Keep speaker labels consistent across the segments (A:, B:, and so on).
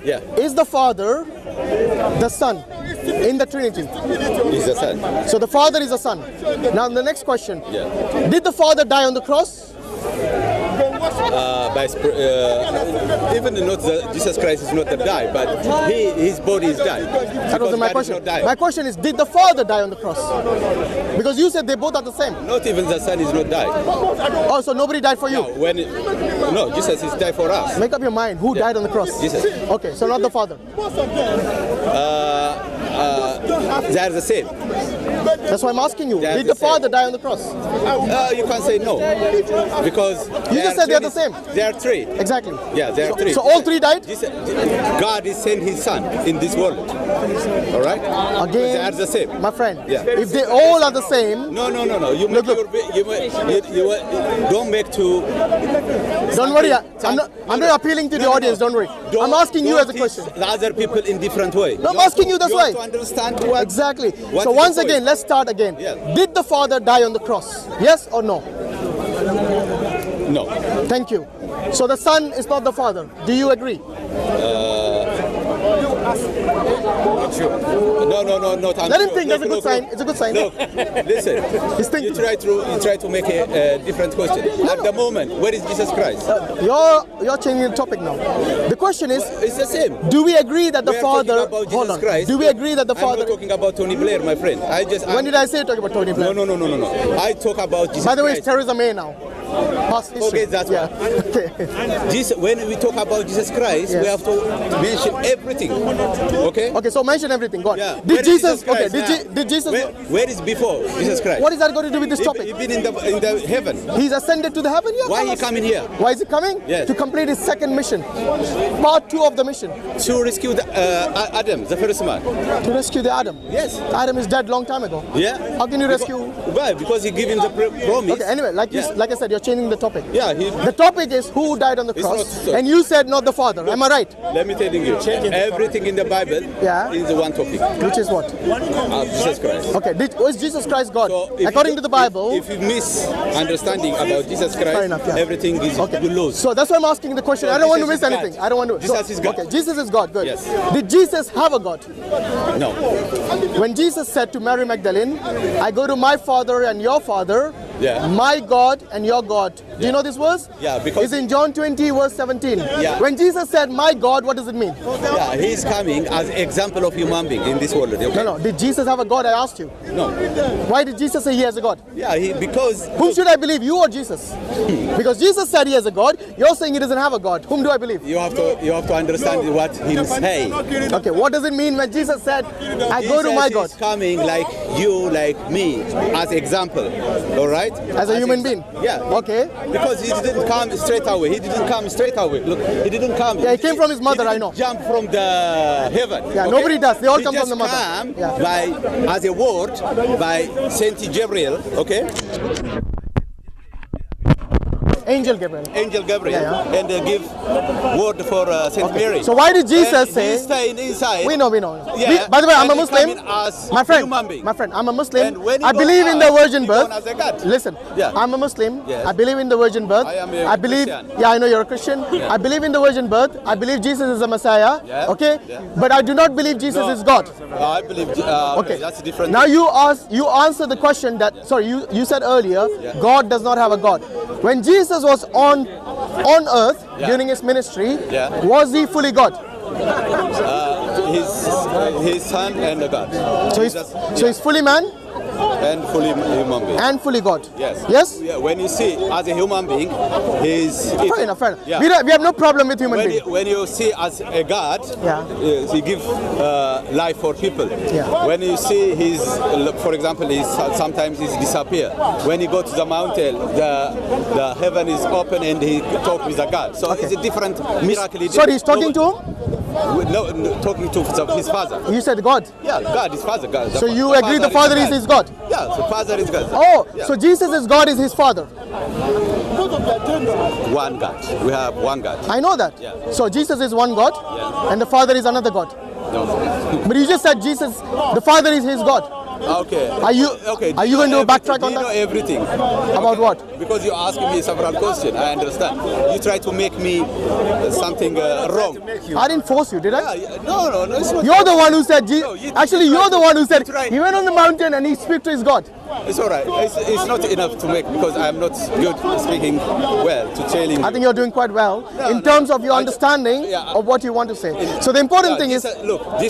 A: Yeah.
B: Is the Father the Son in the Trinity?
A: He's the Son.
B: So the Father is the Son. Now the next question.
A: Yeah.
B: Did the Father die on the cross?
A: Even not Jesus Christ is not the die, but his body is died.
B: That wasn't my question. My question is, did the Father die on the cross? Because you said they both are the same.
A: Not even the Son is not died.
B: Oh, so nobody died for you?
A: No, Jesus is died for us.
B: Make up your mind. Who died on the cross?
A: Jesus.
B: Okay, so not the Father.
A: They are the same.
B: That's why I'm asking you. Did the Father die on the cross?
A: You can't say no, because
B: you just said they are the same.
A: They are three.
B: Exactly.
A: Yeah, they are three.
B: So all three died?
A: God is sent His Son in this world. All right.
B: Again,
A: they are the same,
B: my friend.
A: Yeah.
B: If they all are the same.
A: No. You make you don't make two.
B: Don't worry. I'm not appealing to the audience. Don't worry. I'm asking you as a question.
A: The other people in different way.
B: No, I'm asking you. That's why.
A: You have to understand what
B: exactly. So once again, let's start again.
A: Yeah.
B: Did the Father die on the cross? Yes or no?
A: No.
B: Thank you. So the Son is not the Father. Do you agree?
A: Not sure. No.
B: Let him think. That's a good sign. It's a good sign.
A: Look, listen.
B: He's thinking.
A: You try to make a different question. At the moment, where is Jesus Christ?
B: You're changing the topic now. The question is,
A: it's the same.
B: Do we agree that the Father?
A: Hold on. Christ.
B: Do we agree that the Father?
A: I'm not talking about Tony Blair, my friend.
B: When did I say talk about Tony Blair?
A: No. I talk about Jesus Christ.
B: By the way, it's Theresa May now.
A: Okay, that's
B: yeah.
A: Okay. When we talk about Jesus Christ, we have to mention everything. Okay.
B: Okay, so mention everything. God.
A: Yeah.
B: Did Jesus? Okay. Did Jesus?
A: Where is before Jesus Christ?
B: What is that got to do with this topic?
A: He's been in the heaven.
B: He's ascended to the heaven. Yeah,
A: why he coming here?
B: Why is he coming?
A: Yes.
B: To complete his second mission, part 2 of the mission.
A: To rescue Adam, the first man.
B: To rescue the Adam.
A: Yes.
B: Adam is dead long time ago.
A: Yeah.
B: How can you rescue?
A: Why? Because he gave him the promise.
B: Okay. Anyway, like I said, you're changing the topic.
A: Yeah.
B: The topic is who died on the cross, and you said not the Father. Am I right?
A: Let me tell you, everything in the Bible is the one topic.
B: Which is what?
A: Jesus Christ.
B: Okay. Was Jesus Christ God?
A: So
B: according to the Bible.
A: If you miss understanding about Jesus Christ,
B: fair enough, yeah.
A: everything is you lose.
B: So that's why I'm asking the question. I don't want to miss anything. I don't want to.
A: Jesus is God.
B: Okay. Jesus is God. Good.
A: Yes.
B: Did Jesus have a God?
A: No.
B: When Jesus said to Mary Magdalene, "I go to my Father and your Father, my God and your God." Do you know this verse?
A: Yeah, because
B: it's in John 20 verse 17.
A: Yeah.
B: When Jesus said, "My God," what does it mean?
A: Yeah, he's coming as example of human being in this world. Okay?
B: No. Did Jesus have a God? I asked you.
A: No.
B: Why did Jesus say he has a God?
A: Yeah, because
B: whom should I believe, you or Jesus? Because Jesus said he has a God. You're saying he doesn't have a God. Whom do I believe?
A: You have to understand what he's saying.
B: Okay, what does it mean when Jesus said, "I go to my God"?
A: He's coming like you, like me, as example. All right?
B: As a human being.
A: Yeah.
B: Okay.
A: Because he didn't come straight away. Look, he didn't come.
B: Yeah, he came from his mother, I know.
A: Jump from the heaven.
B: Yeah, okay? Nobody does. They all come from the mother.
A: He just come as a word by Saint Gabriel, okay?
B: Angel Gabriel.
A: And they give word for Saint Mary.
B: So why did Jesus say?
A: He's staying inside.
B: We know.
A: Yeah.
B: By the way, I'm a Muslim. My friend, I'm a Muslim. I believe in the virgin birth. Listen, I'm a Muslim.
A: Yes.
B: I believe in the virgin birth.
A: I believe.
B: Christian. Yeah, I know you're a Christian.
A: Yeah.
B: I believe in the virgin birth. I believe Jesus is the Messiah.
A: Yeah.
B: Okay.
A: Yeah.
B: But I do not believe Jesus is God.
A: I believe. Okay. That's different.
B: Now you answer the question that. Sorry, you said earlier. God does not have a God. When Jesus was on earth during his ministry, was he fully God?
A: His son and God.
B: So he's fully man
A: and fully human being.
B: And fully God.
A: Yes.
B: Yes?
A: Yeah, when you see as a human being, he's...
B: Fair enough.
A: Yeah.
B: We have no problem with human being.
A: When you see as a God, he gives life for people.
B: Yeah.
A: When you see for example, sometimes he's disappear. When he go to the mountain, the heaven is open and he talk with the God. So it's a different miracle.
B: Sorry, he's talking to him?
A: No, talking to his father.
B: You said God.
A: Yeah, God, his father. God.
B: So you agree the Father is his God?
A: Yeah, the Father is God.
B: Oh,
A: yeah.
B: so Jesus is God is his Father.
A: One God. We have one God.
B: I know that.
A: Yeah.
B: So Jesus is one God, and the Father is another God.
A: No.
B: But you just said Jesus, the Father is his God.
A: Okay.
B: Are you going to backtrack on that?
A: You know everything.
B: About what?
A: Because you're asking me several questions. I understand. You try to make me something wrong.
B: I didn't force you, did I?
A: Yeah, no, it's not.
B: You're the one who said, actually you're the one who said,
A: right.
B: he went on the mountain and he spoke to his God.
A: It's all right. It's not enough to make, because I'm not good speaking well to telling you.
B: I think you're doing quite well in terms of your understanding of what you want to say. So the important thing is,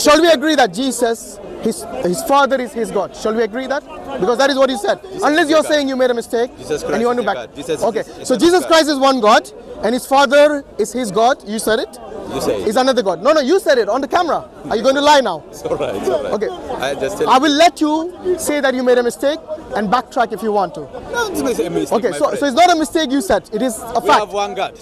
B: shall we agree that Jesus, his Father is his God? Shall we agree that? Because that is what he said. Unless you're saying you made a mistake and you want to back. Okay, so Jesus Christ is one God and his Father is his God. You said it?
A: You say it.
B: Is another God. No, you said it on the camera. Are you going to lie now?
A: It's all right.
B: Okay.
A: I
B: will let you say that you made a mistake and backtrack if you want to.
A: No, it's a mistake.
B: Okay, so it's not a mistake you said. It is a fact.
A: We have one God.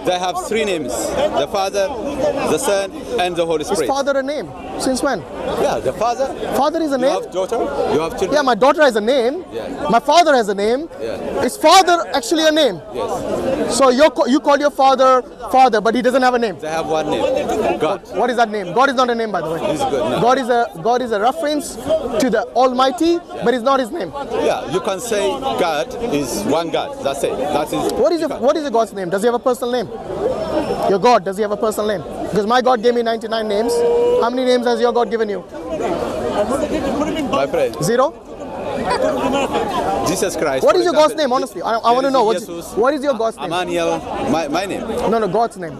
A: They have three names: the Father, the Son, and the Holy Spirit.
B: Is Father a name? Since when?
A: Yeah, the Father.
B: Father is a name?
A: You have daughter? You have children?
B: Yeah, my daughter has a name.
A: Yeah.
B: My father has a name.
A: Yeah.
B: Is Father actually a name?
A: Yes.
B: So you call your father Father, but he doesn't have a name.
A: They have one name. God.
B: What is that name? God is not a name, by the way.
A: He's good. No.
B: God is a reference to the Almighty, but it's not his name.
A: Yeah, you can say God is one God. That's it. That is.
B: What is your God's name? Does he have a personal name? Your God, does he have a personal name? Because my God gave me 99 names. How many names has your God given you?
A: My friend.
B: 0?
A: Jesus Christ.
B: What is your God's name? Honestly, I want to know. What is your God's name?
A: Emmanuel. My name.
B: No, God's name.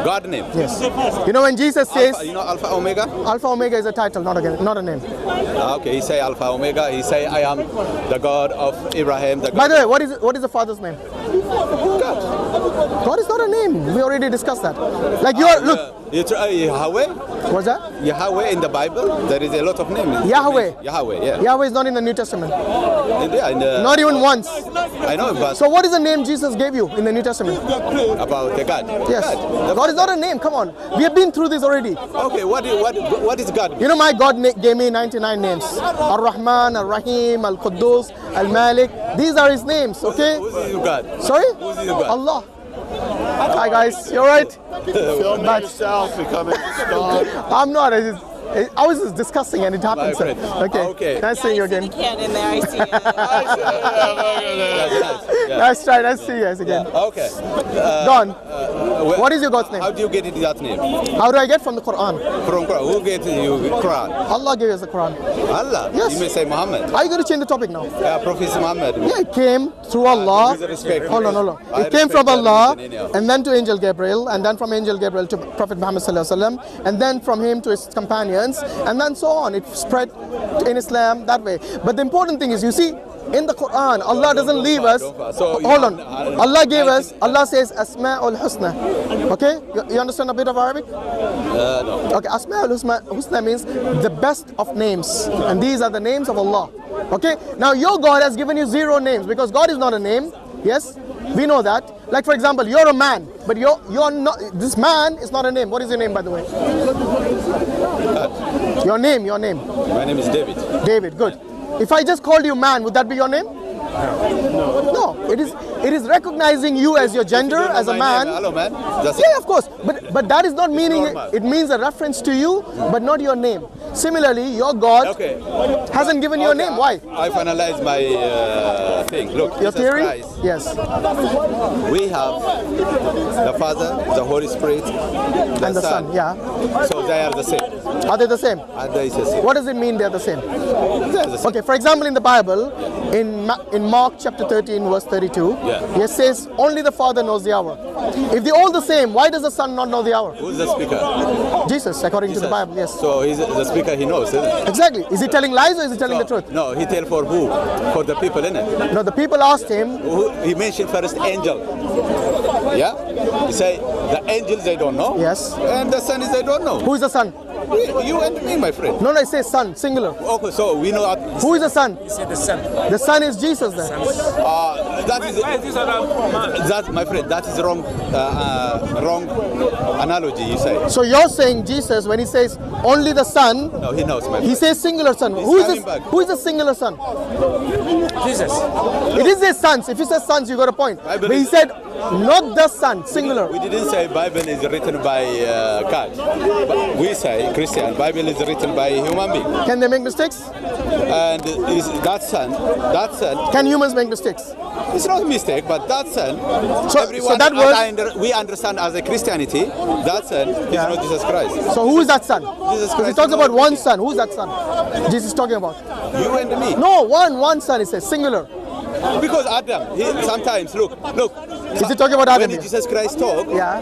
A: God name.
B: Yes. You know when Jesus says,
A: Alpha, you know Alpha Omega?
B: Alpha Omega is a title, not a name.
A: Okay, he say Alpha Omega. He say I am the God of Abraham. The God.
B: By the way, what is the Father's name?
A: God.
B: God is not a name. We already discussed that. Like you are, look.
A: Yahweh.
B: What's that?
A: Yahweh in the Bible. There is a lot of names.
B: Yahweh.
A: Yahweh. Yeah.
B: Yahweh is not in the New Testament.
A: Yeah,
B: not even once.
A: I know, but
B: so what is the name Jesus gave you in the New Testament?
A: About the God.
B: Yes. God is not a name. Come on. We have been through this already.
A: Okay. What is God?
B: You know, my God gave me 99 names. Ar-Rahman, Ar-Rahim, Al-Quddus, Al-Malik. These are his names. Okay.
A: Who's your God?
B: Sorry?
A: Who's your God?
B: Allah. Hi guys. You alright?
C: Filming yourself becoming a star.
B: I'm not. I was just discussing and it happened. So. Okay. Nice seeing you again.
D: In there, I see it.
B: Nice try. Nice to see you guys again.
A: Yeah. Okay.
B: Don, what is your God's name?
A: How do you get that name?
B: How do I get from the Quran?
A: From Quran. Who gave you Quran?
B: Allah gave us the Quran.
A: Allah?
B: Yes.
A: You may say Muhammad.
B: Are you going to change the topic now?
A: Yeah, Prophet Muhammad.
B: Yeah, it came through Allah. Hold on. It came from Allah and then to Angel Gabriel and then from Angel Gabriel to Prophet Muhammad and then from him to his companions and then so on. It spread in Islam that way. But the important thing is, you see, in the Quran, Allah doesn't leave us. Hold on. Allah says Asma'ul Husna. Okay? You understand a bit of Arabic?
A: No.
B: Okay, Asma'ul Husna means the best of names. And these are the names of Allah. Okay? Now your God has given you 0 names because God is not a name. Yes? We know that. Like for example, you're a man, but you're not. This man is not a name. What is your name, by the way? Your name.
A: My name is David.
B: David, good. If I just called you man, would that be your name? No. It is recognizing you as your gender, as a man.
A: Hello, man.
B: Yeah, of course. But that is not meaning it means a reference to you, but not your name. Similarly, your God hasn't given you a name. Why?
A: I finalized my thing. Look,
B: your theory?
A: Christ.
B: Yes.
A: We have the Father, the Holy Spirit,
B: and the Son. Yeah.
A: So they are the same.
B: Are they the same?
A: They the same.
B: What does it mean they're the same?
A: They're the same.
B: Okay, for example, in the Bible, in Mark chapter 13, verse 32, it says only the Father knows the hour. If they're all the same, why does the Son not know the hour?
A: Who's the speaker?
B: Jesus, according to the Bible, yes.
A: So he's the speaker, he knows, isn't it?
B: Exactly. Is he telling lies or is he telling the truth?
A: No, he tell for who? For the people, innit?
B: No, the people asked him.
A: He mentioned first angel. Yeah? He say the angels they don't know.
B: Yes.
A: And the Son is they don't know.
B: Who is the Son?
A: You and me, my friend.
B: No, it says Son, singular.
A: Okay, so we know.
B: Who is the Son?
C: He said the Son.
B: The Son is Jesus then.
A: that, my friend, that is wrong analogy. You say.
B: So you're saying Jesus, when he says only the Son,
A: No, he knows, my friend.
B: he says singular Son.
A: He's
B: Who is
A: coming
B: this?
A: back.
B: Who is the singular Son?
D: Jesus.
B: It is his sons. If he says sons, you got a point.
A: I
B: But
A: believe-
B: he said not the Son, singular.
A: We didn't say Bible is written by God. But we say Christian Bible is written by human being.
B: Can they make mistakes?
A: And is that son,
B: Can humans make mistakes?
A: it's not a mistake, but that son,
B: So that was.
A: we understand as a Christianity, that son is not Jesus Christ.
B: So who is that Son?
A: Jesus
B: Because he
A: Christ
B: talks
A: is
B: about
A: not
B: one Son. Who's that Son? Jesus is talking about.
A: You and me.
B: No, one Son. He says singular.
A: Because Adam, sometimes, look.
B: Is he talking about Adam
A: When
B: here?
A: Jesus Christ talked,
B: Yeah.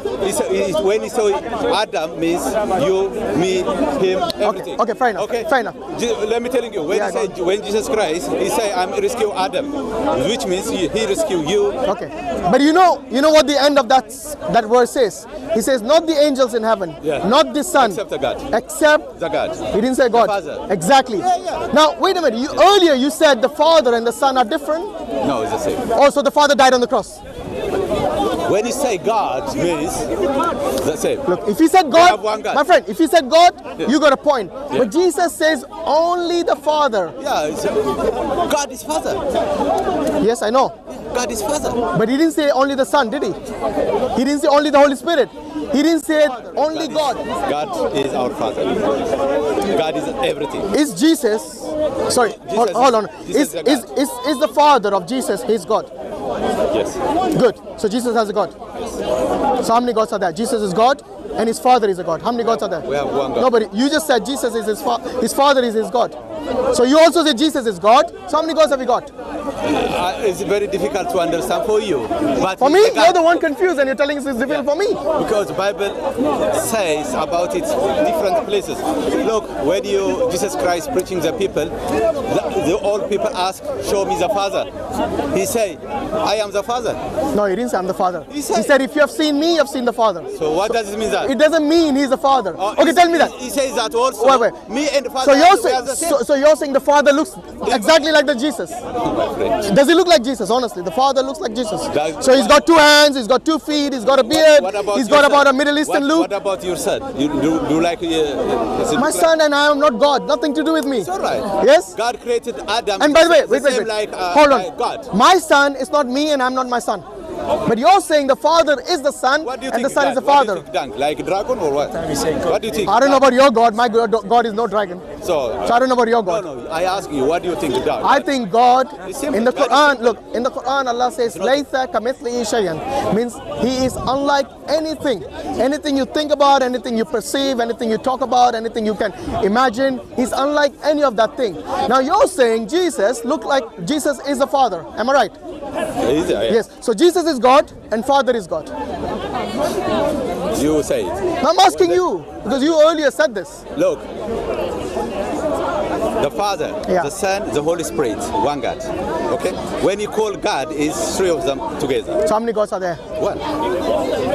A: when he saw Adam means you, me, him, everything.
B: Okay, fair enough.
A: Okay?
B: Fair enough.
A: Let me tell you, when
B: Yeah,
A: he said, when Jesus Christ, he said, I'm rescue Adam, which means he rescue you.
B: Okay, but you know what the end of that verse says? He says, not the angels in heaven,
A: Yeah.
B: not the Son,
A: Except the God.
B: except
A: The God.
B: He didn't say God.
A: Father.
B: Exactly.
A: Yeah.
B: Now wait a minute. Earlier you said the Father and the Son are different.
A: No, it's the same.
B: Also, the Father died on the cross.
A: When you say God means the same.
B: Look, if he said
A: have
B: God,
A: one God.
B: my friend, if he said God, you got a point. But Jesus says only the Father.
A: Yeah, God is Father.
B: Yes, I know.
A: God is Father.
B: But he didn't say only the Son, did he? He didn't say only the Holy Spirit. He didn't say only God.
A: God is our Father. God is everything.
B: Is Jesus? Sorry, hold on.
A: Jesus
B: Is the Father of Jesus his God?
A: Yes.
B: Good. So Jesus has a God. So how many gods are there? Jesus is God, and his Father is a God. How many gods are there?
A: We have one God.
B: Nobody. You just said Jesus is his Father is his God. So you also say Jesus is God. So how many gods have you got?
A: It's very difficult to understand for you. But
B: For me,
A: the God-
B: you're the one confused, and you're telling us it's difficult for me.
A: Because the Bible says about it different places. Look, when Jesus Christ preaching the people, the old people ask, show me the Father. He say, I am the Father.
B: No, he didn't say I'm the Father.
A: He
B: He
A: said-
B: said if you have seen me, you have seen the Father.
A: So what does it mean that?
B: It doesn't mean he's the Father.
A: Oh,
B: Okay, tell me that.
A: He says that also.
B: Wait.
A: Me and the Father
B: So you're
A: we are the
B: saying,
A: same.
B: so you're saying the Father looks exactly like the Jesus.
A: My friend.
B: Does he look like Jesus? Honestly, the Father looks like Jesus.
A: That-
B: So he's got two hands, he's got 2 feet, he's got a beard,
A: What about
B: he's
A: your
B: got
A: son?
B: about a Middle Eastern
A: What
B: look.
A: about your son? You do like does it
B: My
A: look
B: son and I am not God. Nothing to do with me.
A: It's all right.
B: Yes.
A: God created Adam.
B: And by the way,
A: the
B: wait.
A: same like,
B: Hold on.
A: like God.
B: My son is not me, and I'm not my son. But you're saying the Father is the Son,
A: What do you
B: and
A: think?
B: the Son
A: Dan?
B: is the
A: What do you
B: Father.
A: think, Dan? Like a dragon or what? What do you think?
B: I don't know about your God. My God is no dragon.
A: So
B: So I don't know about your God.
A: no. I ask you, what do you think, Dan?
B: I think God,
A: It's simple.
B: in the
A: God is
B: Quran,
A: simple.
B: look, in the Quran, Allah says, Laysa kamithlihi shay'an, means He is unlike anything. Anything you think about, anything you perceive, anything you talk about, anything you can imagine, He's unlike any of that thing. Now you're saying Jesus Jesus is the Father. Am I right?
A: Is it?
B: Yes. So Jesus is God and Father is God.
A: You say it.
B: Now I'm asking you, because you earlier said this.
A: Look. The Father,
B: Yeah.
A: the Son, the Holy Spirit, one God. Okay? When you call God, it's 3 of them together.
B: So how many gods are there?
A: One.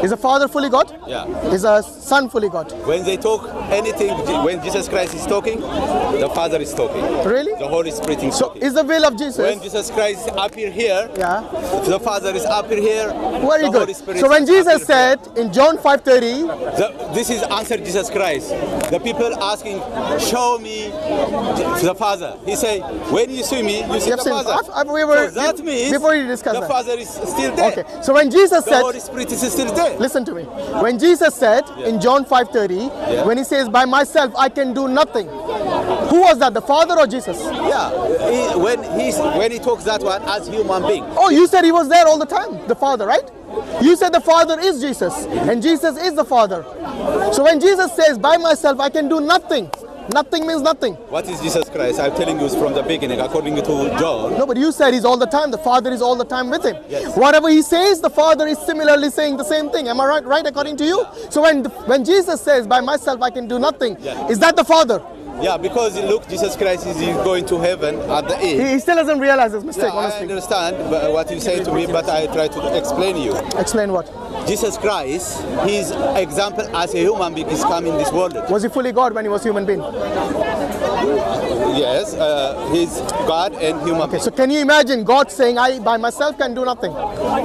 B: Is the Father fully God?
A: Yeah.
B: Is the Son fully God?
A: When they talk anything, when Jesus Christ is talking, the Father is talking.
B: Really?
A: The Holy Spirit is
B: So
A: talking.
B: is the will of
A: When
B: Jesus?
A: Jesus Christ appear here,
B: Yeah.
A: the Father is appear here.
B: Very
A: the
B: good.
A: Holy Spirit
B: So when
A: is
B: Jesus
A: appear here.
B: said in John 5:30,
A: This is answer Jesus Christ. The people asking, show me the Father. He say, when you see me, you see
B: you have
A: the
B: seen,
A: Father.
B: so
A: that means
B: before you discuss
A: the
B: that.
A: Father is still there.
B: Okay. So when Jesus
A: The
B: said,
A: Holy Spirit is still there.
B: listen to me. When Jesus said in John 5:30,
A: Yeah.
B: when he says, by myself I can do nothing. Who was that? The Father or Jesus?
A: Yeah, when he talks that one as human being.
B: Oh, you said he was there all the time, the Father, right? You said the Father is Jesus, and Jesus is the Father. So when Jesus says, by myself I can do nothing, nothing means nothing.
A: What is Jesus Christ? I'm telling you from the beginning, according to John.
B: No, but you said he's all the time, the Father is all the time with him.
A: Yes.
B: Whatever he says, the Father is similarly saying the same thing. Am I right according to you? So when Jesus says, by myself I can do nothing,
A: Yeah.
B: is that the Father?
A: Yeah, because look, Jesus Christ is going to heaven at the end.
B: He still doesn't realize his mistake,
A: Yeah, I
B: honestly.
A: understand what you say to me, but I try to explain you.
B: Explain what?
A: Jesus Christ, his example as a human being is coming in this world.
B: Was he fully God when he was human being?
A: Yes, he's God and human.
B: Okay, so can you imagine God saying, I by myself can do nothing?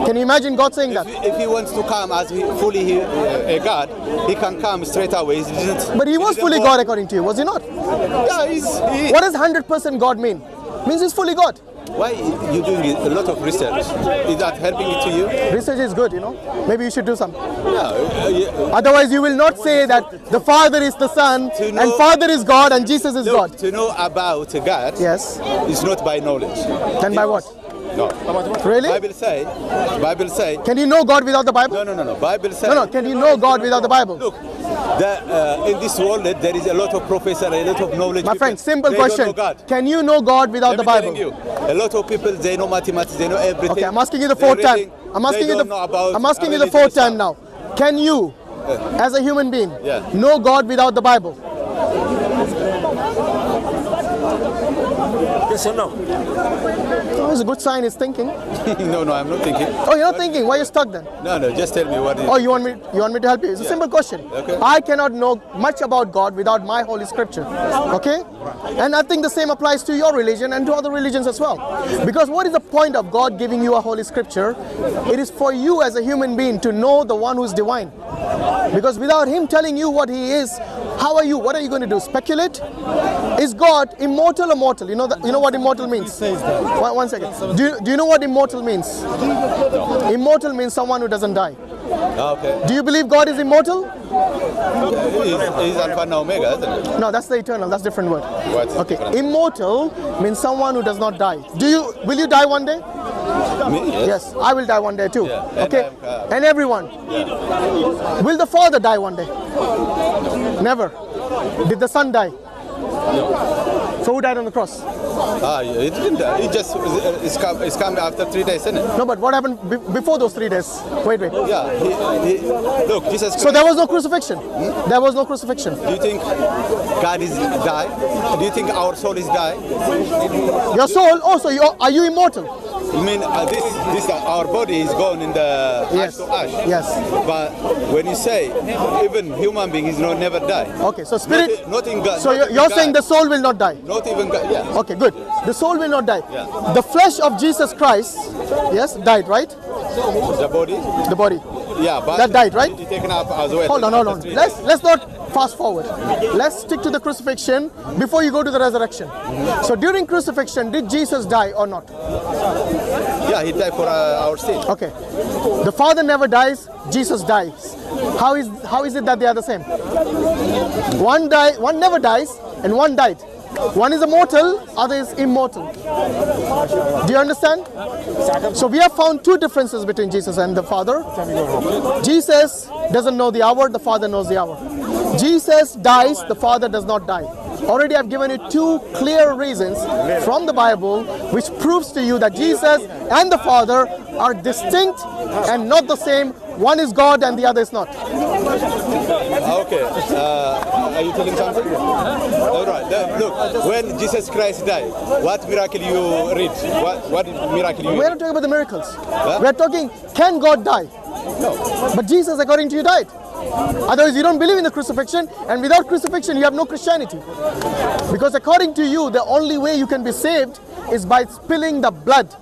B: Can you imagine God saying that?
A: If he wants to come as fully a God, he can come straight away. He didn't,
B: But he was fully God according to you, was he not?
A: Yeah,
B: What does 100% God mean? Means he's fully God.
A: Why you doing a lot of research? Is that helping it to you?
B: Research is good, you know. Maybe you should do some.
A: Yeah.
B: Otherwise, you will not say that the Father is the Son, and Father is God, and Jesus is
A: Look,
B: God.
A: to know about God,
B: Yes.
A: is not by knowledge.
B: Then by what?
A: No.
B: Really?
A: Bible say.
B: Can you know God without the Bible?
A: No. Bible say.
B: No. Can you know God without the Bible?
A: Look, in this world there is a lot of professors, a lot of knowledge.
B: My friend, simple
A: They don't
B: question.
A: know God.
B: Can you know God without the
A: Let me
B: Bible?
A: telling you, a lot of people, they know mathematics, they know everything.
B: Okay, I'm asking you the
A: They're
B: fourth time.
A: reading,
B: I'm asking
A: they
B: you
A: don't know about
B: I'm asking you the
A: religion
B: fourth time
A: stuff.
B: now. Can you, as a human being,
A: Yeah.
B: know God without the Bible?
D: Yes or no?
B: Oh, it's a good sign. He's thinking.
A: No, I'm not thinking.
B: Oh, you're not thinking. Why are you stuck then?
A: No, just tell me what it is.
B: Oh, you want me to help you? It's a simple question.
A: Okay.
B: I cannot know much about God without my Holy Scripture. Okay? And I think the same applies to your religion and to other religions as well. Because what is the point of God giving you a Holy Scripture? It is for you as a human being to know the one who is divine. Because without him telling you what he is, how are you? What are you going to do? Speculate? Is God immortal or mortal? You know what immortal means? One second. Do you know what immortal means? Immortal means someone who doesn't die.
A: Okay.
B: Do you believe God is immortal?
A: He's Alpha and Omega, isn't it?
B: No, that's the eternal. That's a different word.
A: What's
B: Okay.
A: different?
B: Immortal means someone who does not die. Will you die one day?
A: Me?
B: Yes, I will die one day too.
A: Yeah, and
B: Okay.
A: I'm,
B: And everyone.
A: Yeah.
B: Will the Father die one day? Never. Did the Son die? So who died on the cross?
A: It didn't die. It just it's come after 3 days, isn't it?
B: No, but what happened before those 3 days? Wait.
A: Yeah. Look, Jesus Christ.
B: So there was no crucifixion. There was no crucifixion.
A: Do you think God is died? Do you think our soul is died?
B: Your soul also. Are you immortal?
A: I mean, this our body is gone in the
B: Yes.
A: ash to ash.
B: Yes.
A: But when you say even human being is never die.
B: Okay. So spirit.
A: Not in God.
B: So
A: not
B: you're
A: in
B: saying the
A: God.
B: soul will not die.
A: Not even God. Yeah.
B: Okay, good. The soul will not die.
A: Yeah.
B: The flesh of Jesus Christ, yes, died, right?
A: The body.
B: The body.
A: Yeah, but
B: That died, right?
A: It's taken up as well.
B: Hold on. Let's not fast forward. Let's stick to the crucifixion before you go to the resurrection. So during crucifixion, did Jesus die or not?
A: Yeah, he died for our sin.
B: Okay. The Father never dies, Jesus dies. How is it that they are the same? One never dies, and one died. One is immortal, other is immortal. Do you understand? So we have found two differences between Jesus and the Father. Jesus doesn't know the hour, the Father knows the hour. Jesus dies, the Father does not die. Already I've given you two clear reasons from the Bible which proves to you that Jesus and the Father are distinct and not the same. One is God and the other is not.
A: Okay. Are you telling something? All right. Look, when Jesus Christ died, what miracle you read? What miracle you
B: We're
A: read?
B: not talking about the miracles. We're talking, can God die?
A: No.
B: But Jesus, according to you, died. Otherwise, you don't believe in the crucifixion, and without crucifixion, you have no Christianity. Because according to you, the only way you can be saved is by spilling the blood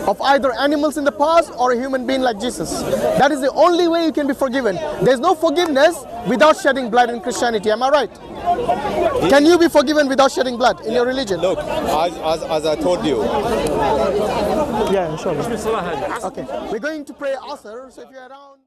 B: of either animals in the past or a human being like Jesus. That is the only way you can be forgiven. There's no forgiveness without shedding blood in Christianity. Am I right? Can you be forgiven without shedding blood in your religion?
A: Look, as I told you.
B: Yeah, sure. Okay, we're going to pray Asr, so if you're around.